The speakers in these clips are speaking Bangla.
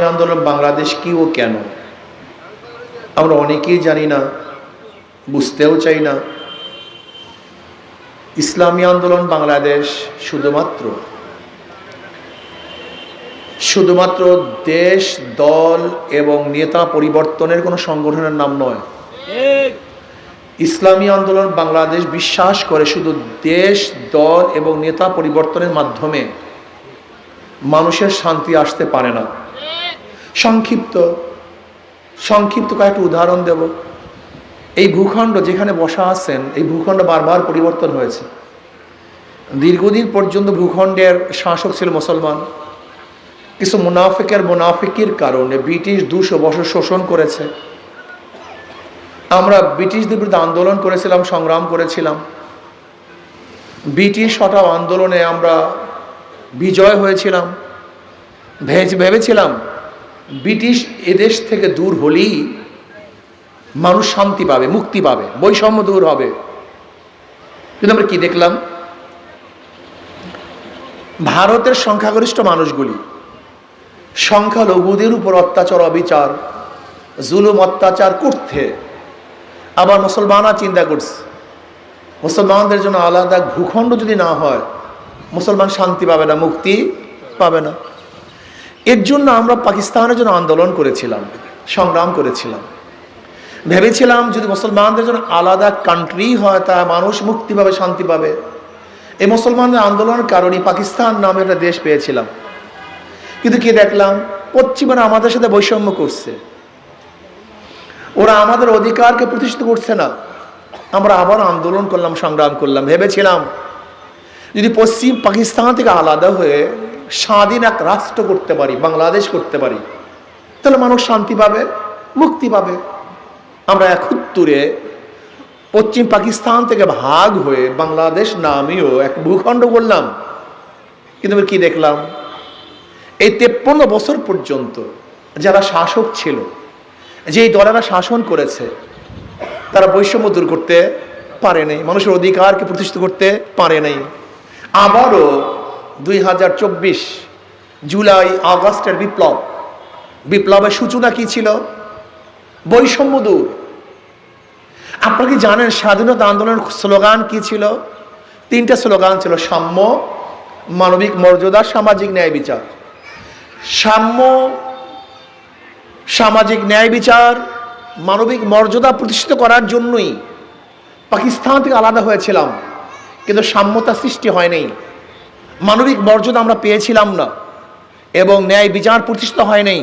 আন্দোলন বাংলাদেশ কি ও কেন আমরা অনেকেই জানি না, বুঝতেও চাই না। ইসলামী আন্দোলন বাংলাদেশ শুধুমাত্র দেশ, দল এবং নেতা পরিবর্তনের কোনো সংগঠনের নাম নয়। ইসলামী আন্দোলন বাংলাদেশ বিশ্বাস করে শুধু দেশ, দল এবং নেতা পরিবর্তনের মাধ্যমে মানুষের শান্তি আসতে পারে না। সংক্ষিপ্ত কয়েকটা উদাহরণ দেব। এই ভূখণ্ড যেখানে বসা আছেন, এই ভূখণ্ড বারবার পরিবর্তন হয়েছে। দীর্ঘদিন পর্যন্ত ভূখণ্ডের শাসক ছিল মুসলমান। কিছু মুনাফিকির কারণে ব্রিটিশ 200 বছর শোষণ করেছে। আমরা ব্রিটিশদের বিরুদ্ধে আন্দোলন করেছিলাম, সংগ্রাম করেছিলাম। ব্রিটিশ হটাও আন্দোলনে আমরা বিজয় হয়েছিলাম। ভেবেছিলাম ব্রিটিশ এদেশ থেকে দূর হলেই মানুষ শান্তি পাবে, মুক্তি পাবে, বৈষম্য দূর হবে। কিন্তু আমরা কি দেখলাম? ভারতের সংখ্যাগরিষ্ঠ মানুষগুলি সংখ্যালঘুদের উপর অত্যাচার, অবিচার, জুলুম, অত্যাচার করতে আবার মুসলমানরা চিন্তা করছে মুসলমানদের জন্য আলাদা ভূখণ্ড যদি না হয় মুসলমান শান্তি পাবে না, মুক্তি পাবে না। এর জন্য আমরা পাকিস্তানের জন্য আন্দোলন করেছিলাম, সংগ্রাম করেছিলাম। ভেবেছিলাম যদি মুসলমানদের জন্য আলাদা কান্ট্রি হয় তা মানুষ মুক্তি পাবে, শান্তি পাবে। এই মুসলমানদের আন্দোলনের কারণে পাকিস্তান নামে একটা দেশ পেয়েছিলাম। কিন্তু কি দেখলাম? পশ্চিমারা আমাদের সাথে বৈষম্য করছে, ওরা আমাদের অধিকারকে প্রতিষ্ঠিত করছে না। আমরা আবার আন্দোলন করলাম, সংগ্রাম করলাম। ভেবেছিলাম যদি পশ্চিম পাকিস্তান থেকে আলাদা হয়ে স্বাধীন এক রাষ্ট্র করতে পারি, বাংলাদেশ করতে পারি, তাহলে মানুষ শান্তি পাবে, মুক্তি পাবে। আমরা একত্তরে পশ্চিম পাকিস্তান থেকে ভাগ হয়ে বাংলাদেশ নামেও এক ভূখণ্ড করলাম। কিন্তু কি দেখলাম? এই 53 বছর পর্যন্ত যারা শাসক ছিল, যেই দলেরা শাসন করেছে, তারা বৈষম্য দূর করতে পারে নাই, মানুষের অধিকারকে প্রতিষ্ঠিত করতে পারে নাই। আবারও 2024 জুলাই আগস্টের বিপ্লবের সূচনা কি ছিল? বৈষম্য দূর। আপনারা কি জানেন স্বাধীনতা আন্দোলনের স্লোগান কি ছিল? 3টা স্লোগান ছিল: সাম্য, মানবিক মর্যাদা, সামাজিক ন্যায় বিচার। সাম্য, সামাজিক ন্যায় বিচার, মানবিক মর্যাদা প্রতিষ্ঠিত করার জন্যই পাকিস্তান থেকে আলাদা হয়েছিলাম। কিন্তু সাম্যতা সৃষ্টি হয়নি, মানবিক মর্যাদা আমরা পেয়েছিলাম না, এবং ন্যায় বিচার প্রতিষ্ঠিত হয়নি।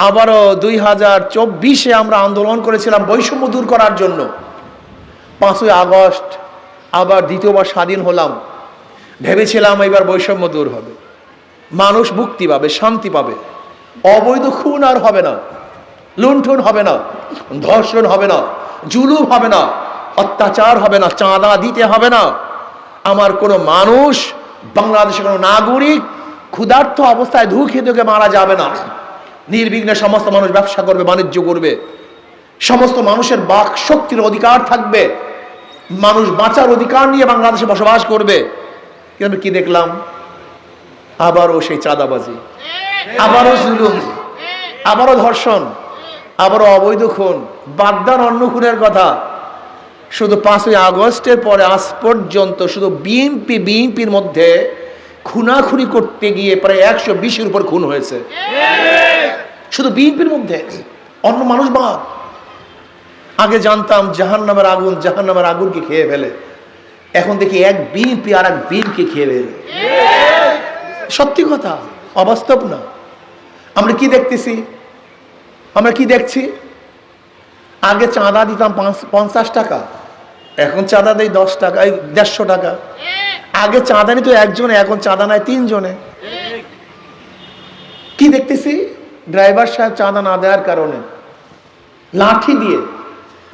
আবারও 2024 আমরা আন্দোলন করেছিলাম বৈষম্য দূর করার জন্য। 5ই আগস্ট আবার দ্বিতীয়বার স্বাধীন হলাম। ভেবেছিলাম এবার বৈষম্য দূর হবে, মানুষ মুক্তি পাবে, শান্তি পাবে, অবৈধ খুন আর হবে না, লুণ্ঠন হবে না, ধর্ষণ হবে না, জুলুম হবে না, অত্যাচার হবে না, চাঁদা দিতে হবে না। আমার কোনো মানুষ, বাংলাদেশের কোনো নাগরিক ক্ষুধার্ত অবস্থায় ধুকে মারা যাবে না। নির্বিঘ্নে সমস্ত মানুষ ব্যবসা করবে, বাণিজ্য করবে, সমস্ত মানুষের বাক শক্তির অধিকার থাকবে, মানুষ বাঁচার অধিকার নিয়ে বাংলাদেশে বসবাস করবে। কিন্তু কি দেখলাম? আবারও সেই চাঁদাবাজি, আবারও জুলুম, আবারও ধর্ষণ, আবারও অবৈধ খুন। বাদ দেন অন্য খুনের কথা, শুধু 5ই আগস্টের পরে আজ পর্যন্ত শুধু বিএনপির মধ্যে খুনাখুনি করতে গিয়ে প্রায় 120-এর উপর খুন হয়েছে, শুধু বিএনপির মধ্যে, অন্য মানুষ বাদ। আগে জানতাম জাহান্নামের আগুনকে খেয়ে ফেলে, এখন দেখি এক বিএনপি আর এক বিএনপি খেয়ে ফেলে। সত্যি কথা, অবাস্তব না। আমরা কি দেখছি? আগে চাঁদা দিতাম 50 টাকা, এখন চাঁদা দেয় 10 টাকা, 150 টাকা। আগে চাঁদা নিত একজনে, এখন চাঁদা নেয় 3 জনে। কি দেখতেছি? ড্রাইভার সাহেব চাঁদা না দেওয়ার কারণে লাঠি দিয়ে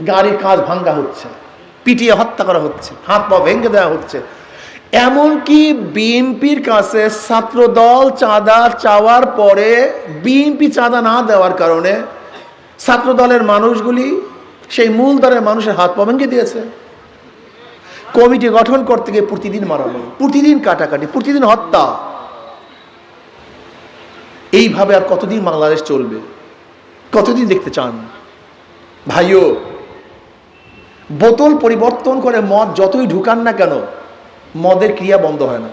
গাড়ির কাঁচ ভাঙ্গা হচ্ছে, পিটিয়ে হত্যা করা হচ্ছে, হাত পা ভেঙে দেওয়া হচ্ছে। এমনকি বিএনপির কাছে ছাত্রদল চাঁদা চাওয়ার পরে বিএনপি চাঁদা না দেওয়ার কারণে ছাত্রদলের মানুষগুলি সেই মূল দলের মানুষের হাত পা ভেঙে দিয়েছে। কমিটি গঠন করতে গিয়ে প্রতিদিন মারামারি, প্রতিদিন কাটাকাটি, প্রতিদিন হত্যা। এইভাবে আর কতদিন বাংলাদেশ চলবে? কতদিন দেখতে চান? ভাইও, বোতল পরিবর্তন করে মদ যতই ঢুকান না কেন, মদের ক্রিয়া বন্ধ হয় না।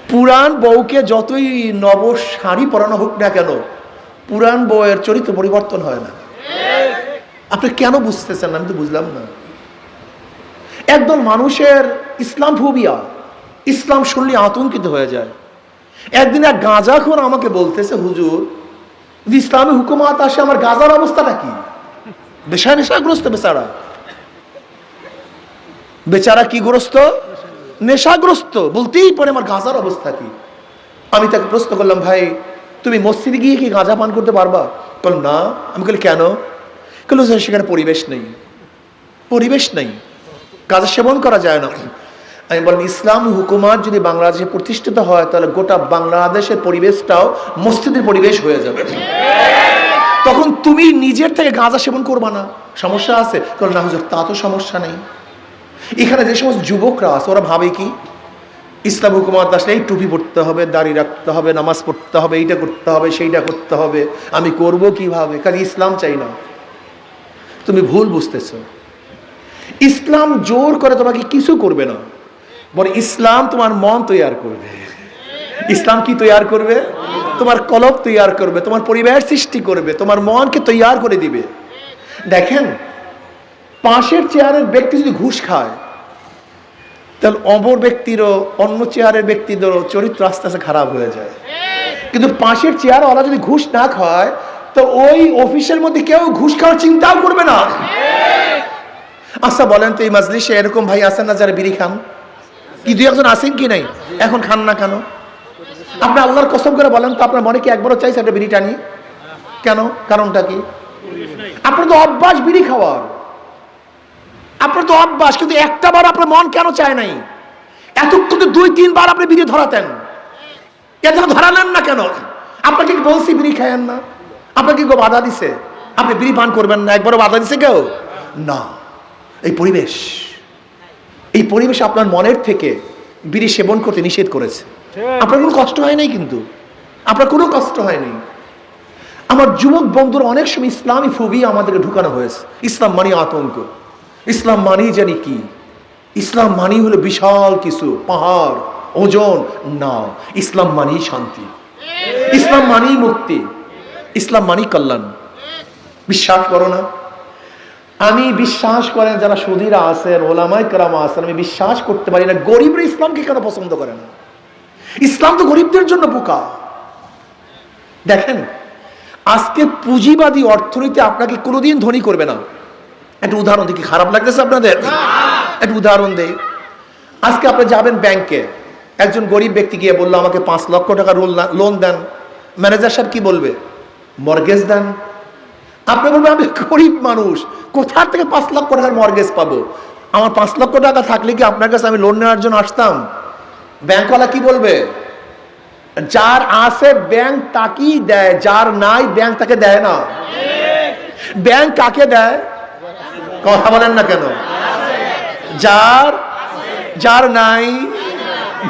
পুরান বউকে যতই নব শাড়ি পরানো হোক না কেন, পুরান বউয়ের চরিত্র পরিবর্তন হয় না। আপনি কেন বুঝতেছেন না? আমি তো বুঝলাম না। একদল মানুষের ইসলাম ফোবিয়া, ইসলাম শুনলে আতঙ্কিত হয়ে যায়। একদিন এক গাঁজাখোর আমাকে বলতেছে, হুজুর যদি ইসলামী হুকুমাত আসে আমার গাঁজার অবস্থাটা কি? নেশাগ্রস্ত বেচারা। বেচারা কি গ্রস্ত? নেশাগ্রস্ত। বলতেই পারে আমার গাঁজার অবস্থা কি? আমি তাকে প্রশ্ন করলাম, ভাই তুমি মসজিদে গিয়ে কি গাঁজা পান করতে পারবা? বল না। আমি বলি কেন? বলল সেখানে পরিবেশ নেই। পরিবেশ নেই, গাঁজা সেবন করা যায় না। আমি বললাম, ইসলাম হুকুমাত যদি বাংলাদেশে প্রতিষ্ঠিত হয় তাহলে গোটা বাংলাদেশের পরিবেশটাও মসজিদের পরিবেশ হয়ে যাবে। তখন তুমি নিজের থেকে গাঁজা সেবন করবা না, সমস্যা আছে? না হুজুর, তা তো সমস্যা নেই। এখানে যে সমস্ত যুবকরা আছে ওরা ভাবে কি ইসলাম হুকুমাত আসলে এই টুপি পড়তে হবে, দাড়ি রাখতে হবে, নামাজ পড়তে হবে, এইটা করতে হবে, সেইটা করতে হবে। আমি করব কিভাবে? কারণ ইসলাম চাই না। তুমি ভুল বুঝতেছো। ইসলাম জোর করে তোমাকে কিছু করবে না, বরং ইসলাম তোমার মন তৈয়ার করবে। ইসলাম কি তৈয়ার করবে? তোমার কলব তৈয়ার করবে, তোমার পরিবেশ সৃষ্টি করবে, তোমার মনকে তৈয়ার করে দিবে। দেখেন, পাশের চেয়ারের ব্যক্তি যদি ঘুষ খায় তাহলে অপর ব্যক্তিরও, অন্য চেয়ারের ব্যক্তিদেরও চরিত্র আস্তে আস্তে খারাপ হয়ে যায়। কিন্তু পাশের চেয়ারওয়ালা যদি ঘুষ না খায় তো ওই অফিসের মধ্যে কেউ ঘুষ খাওয়ার চিন্তাও করবে না। আচ্ছা বলেন তো, এই মাজলিসে এরকম ভাই আছেন না যারা বিড়ি খান? কি দুই একজন আছেন কি নাই? এখন খান না কেন? আপনি আল্লাহর কসম করে বলেন তো, আপনার মনে কি একবারও চাইছে একটা বিড়ি টানি? কেন? কারণটা কি? আপনার তো অভ্যাস বিড়ি খাওয়ার, আপনার তো অভ্যাস, কিন্তু একটা বার আপনার মন কেন চায় নাই? এতক্ষণ তো 2-3 বার আপনি বিড়ি ধরাতেন, এত ধরালেন না কেন? আপনাকে কি বলছি বিড়ি খায়েন না? আপনাকে কেউ বাধা দিছে আপনি বিড়ি পান করবেন না? একবারও বাধা দিছে কেউ? না। এই পরিবেশ, এই পরিবেশ আপনার মনের থেকে বিড়ি সেবন করতে নিষেধ করেছে। আপনার কোনো কষ্ট হয় নাই, কিন্তু আপনার কোনো কষ্ট হয়নি। আমার যুবক বন্ধুরা অনেক সময় ইসলামী ফোবিয়া আমাদেরকে ঢুকানো হয়েছে। ইসলাম মানি আতঙ্ক, ইসলাম মানি জানি কি, ইসলাম মানি হলো বিশাল কিছু, পাহাড় ওজন। না, ইসলাম মানি শান্তি, ইসলাম মানি মুক্তি, ইসলাম মানি কল্যাণ। বিশ্বাস করো না? আমি বিশ্বাস করেন যারা সুধীরা আছেন, ওলামায়ে কেরাম আছেন, আমি বিশ্বাস করতে পারি না গরিবরা ইসলামকে কেন পছন্দ করে না। ইসলাম তো গরিবদের জন্য বোকা। দেখেন, আজকে পুঁজিবাদী অর্থনীতি আপনাকে কোনোদিন ধনী করবে না। একটা উদাহরণ দেখি, খারাপ লাগতেছে আপনাদের? একটা উদাহরণ দেই। আজকে আপনি যাবেন ব্যাংকে, একজন গরিব ব্যক্তি গিয়ে বললো আমাকে 5 লক্ষ টাকা লোন দেন। ম্যানেজার সাহেব কি বলবে? মর্গেজ দেন। আপনি বলবেন আমি গরিব মানুষ, কোথা থেকে 5 লক্ষ টাকার মর্গেজ পাবো? আমার 5 লক্ষ টাকা থাকলে কি আপনার কাছে আমি লোন নেওয়ার জন্য আসতাম? ব্যাংকওয়ালা কি বলবে? যার আছে ব্যাংক তাকেই দেয়, যার নাই ব্যাংক তাকে দেয় না। ব্যাংক কাকে দেয়? কথা বলেন না কেন? যার নাই,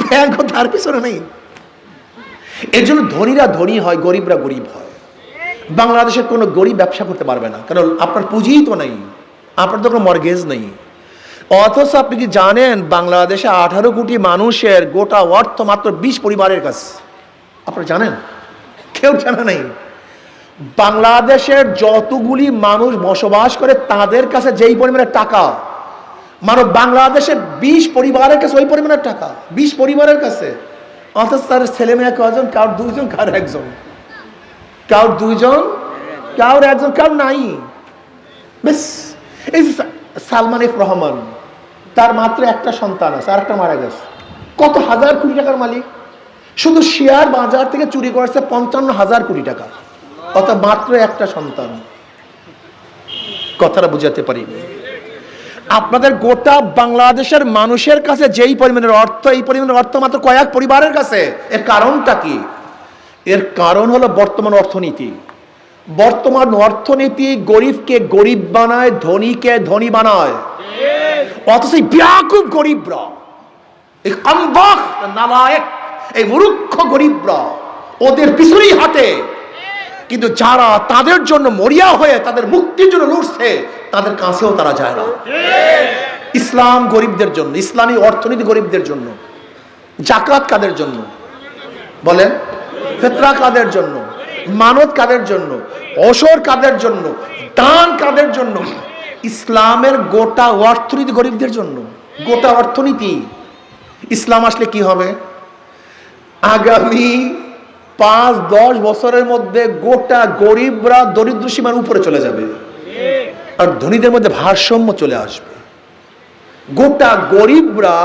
ব্যাংক তার পিছনে নেই। এর জন্য ধনীরা ধনী হয়, গরিবরা গরিব হয়। বাংলাদেশের কোনো গরিব ব্যবসা করতে পারবে না, কারণ আপনার পুঁজিই তো নেই, আপনার তো কোনো মর্গেজ নেই। অথচ আপনি কি জানেন বাংলাদেশে 18 কোটি মানুষের গোটা অর্থ মাত্র 20 পরিবারের কাছে? আপনারা জানেন? কেউ জানে নাই। বাংলাদেশের যতগুলি মানুষ বসবাস করে তাদের কাছে যেই পরিমাণের টাকা, মানব বাংলাদেশের 20 পরিবারের কাছে ওই পরিমাণের টাকা, 20 পরিবারের কাছে। অথচ তার ছেলে মেয়ে কজন? কার 2 জন, কার 1 জন, কার 2 জন, কার 1 জন, কার নাই। বেশ, এই সালমান এফ রহমান, তার মাত্র একটা সন্তান আছে, আরেকটা মারা গেছে। কত হাজার কোটি টাকার মালিক। শুধু শেয়ার বাজার থেকে চুরি করেছে 55,000 কোটি টাকা, অত মাত্র একটা সন্তান। কথাটা বুঝাতে পারিনি। আপনাদের গোটা বাংলাদেশের মানুষের কাছে যেই পরিমাণের অর্থ, এই পরিমাণের অর্থ মাত্র কয়েক পরিবারের কাছে। এর কারণটা কি? এর কারণ হলো বর্তমান অর্থনীতি। বর্তমান অর্থনীতি গরিবকে গরিব বানায়, ধনীকে ধনী বানায়। অথচ ব্যাকুব গরিবরা, এই নালায়েক, এই মূর্খ গরিবরা ওদের পিছনেই হাঁটে, কিন্তু যারা তাদের জন্য মরিয়া হয়ে তাদের মুক্তির জন্য লড়ছে তাদের কাছেও তারা যায় না। ইসলাম গরিবদের জন্য, ইসলামী অর্থনীতি গরিবদের জন্য। জাকাত কাদের জন্য বলেন? ফিতরা কাদের জন্য? মানত কাদের জন্য? ওশর কাদের জন্য? দান কাদের জন্য? ইসলামের গোটা অর্থনীতি গরিবদের জন্য। গোটা অর্থনীতি। ইসলাম আসলে কি হবে? আগামী 5-10 বছরের মধ্যে গোটা গরিবরা দরিদ্র সীমার উপরে চলে যাবে, আর ধনীদের মধ্যে ভারসাম্য চলে আসবে। গোটা গরিবরা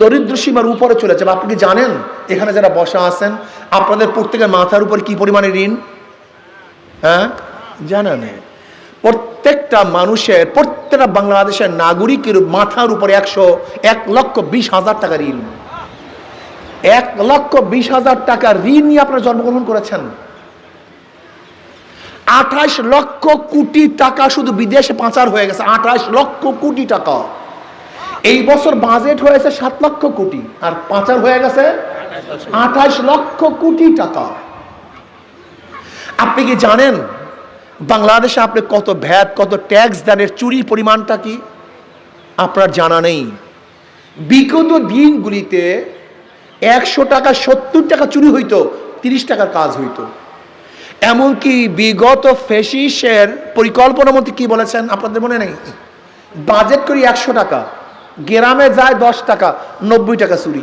দরিদ্র সীমার উপরে চলে যাবে। আপনি কি জানেন এখানে যারা বসা আছেন আপনাদের প্রত্যেকের মাথার উপর কি পরিমাণে ঋণ? হ্যাঁ, জানেন? প্রত্যেকটা মানুষের, প্রত্যেকটা বাংলাদেশের নাগরিকের মাথার উপরে 1,20,000 টাকা ঋণ। 1,20,000 টাকা ঋণ নিয়ে আপনারা জন্মগ্রহণ করেছেন। 28 লক্ষ কোটি টাকা শুধু বিদেশে পাচার হয়ে গেছে। 28 লক্ষ কোটি টাকা। এই বছর বাজেট হয়েছে 7 লক্ষ কোটি, আর পাচার হয়ে গেছে 28 লক্ষ কোটি টাকা। আপনি কি জানেন বাংলাদেশে আপনি কত ভ্যাট, কত ট্যাক্স দেন? এর চুরির পরিমাণটা কি আপনার জানা নেই? বিগত দিনগুলিতে 100 টাকা 70 টাকা চুরি হইতো, 30 টাকার কাজ হইতো। এমনকি বিগত ফেসিসের পরিকল্পনা মন্ত্রী কি বলেছেন আপনাদের মনে নেই? বাজেট করি 100 টাকা, গ্রামে যায় 10 টাকা, 90 টাকা চুরি।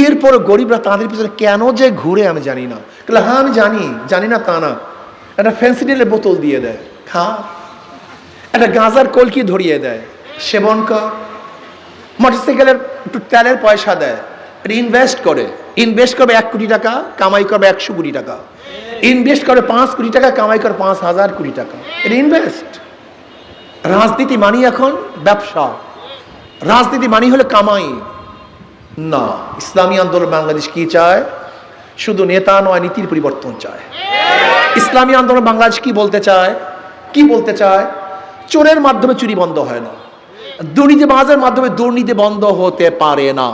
এরপর গরিবরা তাদের পিছনে কেন যে ঘুরে আমি জানি না। হ্যাঁ আমি জানি না তা না। একটা ফেন্সিডিলের বোতল দিয়ে দেয়, খা। একটা গাঁজার কলকি ধরিয়ে দেয়, সেবন কর। মোটরসাইকেলের একটু তেলের পয়সা দেয়, এটা ইনভেস্ট করবে 1 কোটি টাকা, কামাই করবে 100 কোটি টাকা। ইনভেস্ট করে 5 কোটি টাকা, কামাই করে 5,000 কোটি টাকা। এটা ইনভেস্ট। রাজনীতি মানি এখন ব্যবসা, রাজনীতি মানি হলে কামাই না। ইসলামী আন্দোলন বাংলাদেশ কি চায়? শুধু নেতা নয়, নীতির পরিবর্তন চায়। ইসলামী আন্দোলন বাংলাদেশ কি বলতে চায়? চোরের মাধ্যমে চুরি বন্ধ হয় না, দুর্নীতিবাজের মাধ্যমে দুর্নীতি বন্ধ হতে পারে না।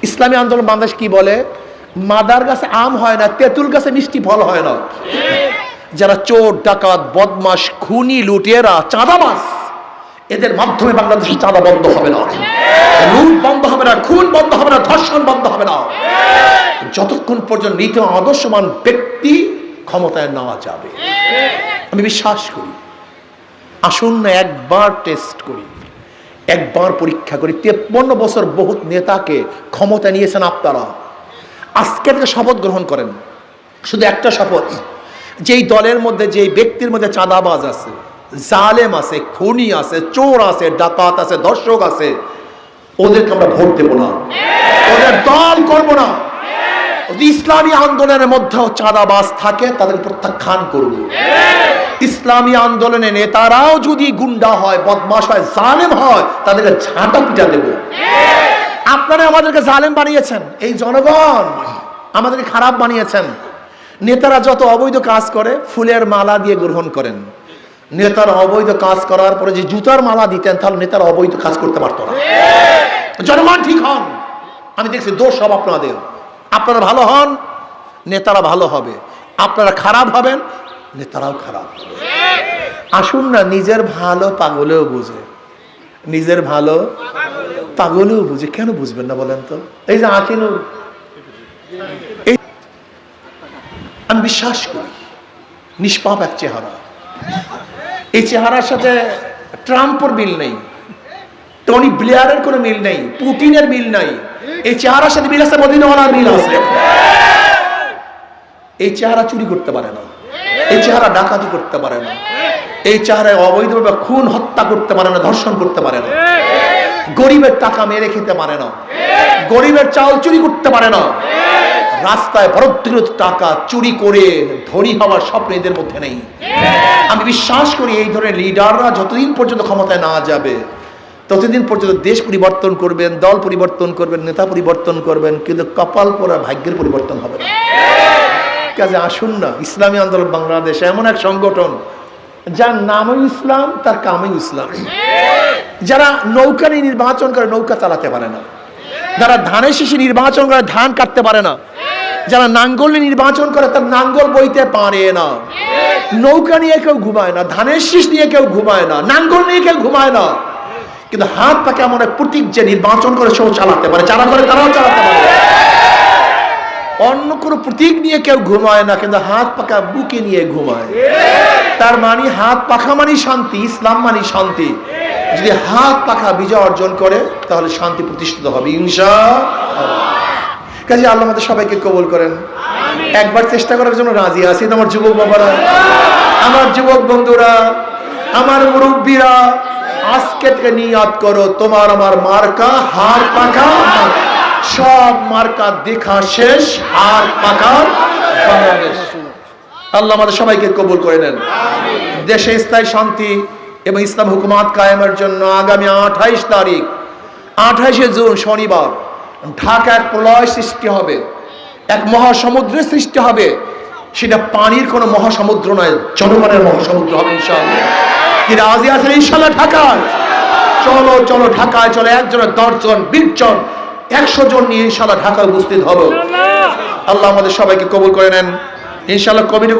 ইসলামী আন্দোলন বাংলাদেশ কি বলে? মাদার গাছে আম হয় না, তেঁতুল গাছে মিষ্টি ফল হয় না। যারা চোর, ডাকাত, বদমাশ, খুনি, লুটেরা, চাঁদাবাজ, এদের মাধ্যমে বাংলাদেশে চাঁদা বন্ধ হবে না, লুট বন্ধ হবে না, খুন বন্ধ হবে না, ধর্ষণ বন্ধ হবে না, যতক্ষণ পর্যন্ত নীতি আদর্শমান ব্যক্তি ক্ষমতায় নেওয়া যাবে। আমি বিশ্বাস করি। আসুন না একবার টেস্ট করি, একবার পরীক্ষা করি। 53 বছর বহুত নেতাকে ক্ষমতা নিয়েছেন আপনারা। আজকে থেকে শপথ গ্রহণ করেন, শুধু একটা শপথ, যেই দলের মধ্যে, যেই ব্যক্তির মধ্যে চাঁদাবাজ আছে, জালেম আছে, খুনি আছে, চোর আছে, ডাকাত আছে, দর্শক আছে, ওদেরকে আমরা ভোট দেব না, ওদের দল করব না। ইসলামী আন্দোলনের মধ্যেও চাঁদাবাজ থাকে, তাদের প্রত্যাখ্যান করব। ইসলামী আন্দোলনের নেতারাও যদি গুন্ডা হয়, বদমাশ হয়, জালেম হয়, তাদেরকে ঝাঁটা পিটা দেব। আপনারা আমাদেরকে জালেম বানিয়েছেন, এই জনগণ আমাদেরকে খারাপ বানিয়েছেন। নেতারা যত অবৈধ কাজ করে ফুলের মালা দিয়ে গ্রহণ করেন। নেতারা অবৈধ কাজ করার পরে যে জুতার মালা দিতেন, তাহলে নেতারা অবৈধ কাজ করতে পারতো না। জনগণ ঠিক হন। আমি দেখছি দোষ সব আপনাদের। আপনারা ভালো হন, নেতারা ভালো হবে। আপনারা খারাপ হবেন, নেতারাও খারাপ। আসুন না, নিজের ভালো পাগলেও বুঝে, নিজের ভালো পাগলেও বুঝে। কেন বুঝবেন না বলেন তো? এই যে আকিনুর, আমি বিশ্বাস করি নিষ্পাপ এক চেহারা। এই চেহারার সাথে ট্রাম্পের মিল নেই, টনি ব্লেয়ারের কোনো মিল নেই, পুতিনের মিল নাই। এই চেহারার সাথে মিল আছে মদিনাওয়ালার মিল আছে। এই চেহারা চুরি করতে পারে না, এই চেহারা ডাকাতি করতে পারে না, এই চেহারায় অবৈধভাবে খুন হত্যা করতে পারে না, ধর্ষণ করতে পারে না, গরিবের টাকা মেরে খেতে পারে না, গরিবের চাল চুরি করতে পারে না, রাস্তায় বরদ্দ টাকা চুরি করে ধনী হওয়ার স্বপ্ন এদের মধ্যে নেই। আমি বিশ্বাস করি এই ধরনের লিডাররা যতদিন পর্যন্ত ক্ষমতায় না যাবে, ততদিন পর্যন্ত দেশ পরিবর্তন করবেন, দল পরিবর্তন করবেন, নেতা পরিবর্তন করবেন, কিন্তু কপাল পোড়া ভাগ্যের পরিবর্তন হবে না। কাজে আসুন না, ইসলামী আন্দোলন বাংলাদেশ এমন এক সংগঠন যার নামই ইসলাম, তার কামই ইসলাম। যারা নৌকা নিয়ে নির্বাচন করে, নৌকা চালাতে পারে না, যারা ধানের শীষে নির্বাচন করে ধান কাটতে পারে না, যারা নাঙ্গল নিয়ে নির্বাচন করে তার নাঙ্গল বইতে পারে না, নৌকা নিয়ে কেউ ঘুমায় না, ধানের শীষ নিয়ে কেউ ঘুমায় না, নাঙ্গল নিয়ে কেউ ঘুমায় না, কিন্তু হাত পাকে এমন এক প্রতীক যে নির্বাচন করে সেও চালাতে পারে, যারা করে তারাও চালাতে পারে। অন্য কোনো প্রতীক নিয়ে কেউ ঘুমায় না, কিন্তু হাত পাকা বুকে নিয়ে ঘুমায়। তার মানে হাত পাখা মানে শান্তি, ইসলাম মানে শান্তি। যদি হাত পাখা বিজয় অর্জন করে তাহলে শান্তি প্রতিষ্ঠিত হবে ইনশাআল্লাহ। কাজে আল্লাহ আমাদের সবাইকে কবুল করেন। একবার চেষ্টা করার জন্য রাজি আছি আমার যুবক বাবারা, আমার যুবক বন্ধুরা, আমার মুরব্বীরা, আজকে থেকে নিয়াত করো তোমার আমার মার্কা হাত পাখা। সব মার্কা দেখা শেষ, হাত পাখা বাংলাদেশ। আল্লাহ আমাদের সবাইকে কবুল করে নেন। দেশে স্থায়ী শান্তি এবং ইসলাম হুকুমাত কায়েমের জন্য আগামী 28 তারিখ 28শে জুন শনিবার ঢাকা এক প্রলয় সৃষ্টি হবে, এক মহাসমুদ্রের সৃষ্টি হবে। সেটা পানির কোনো মহাসমুদ্র নয়, জনগণের মহাসমুদ্র হবে ইনশাআল্লাহ। কি রাজি আছেন ইনশাআল্লাহ? ঢাকায় চলো, চলো ঢাকায় চলো, একজনের 10 জন 20 জন 100 জন নিয়ে ইনশাআল্লাহ ঢাকায় উপস্থিত হবো। আল্লাহ আমাদের সবাইকে কবুল করে নেন ইনশাআল্লাহ। কমিটি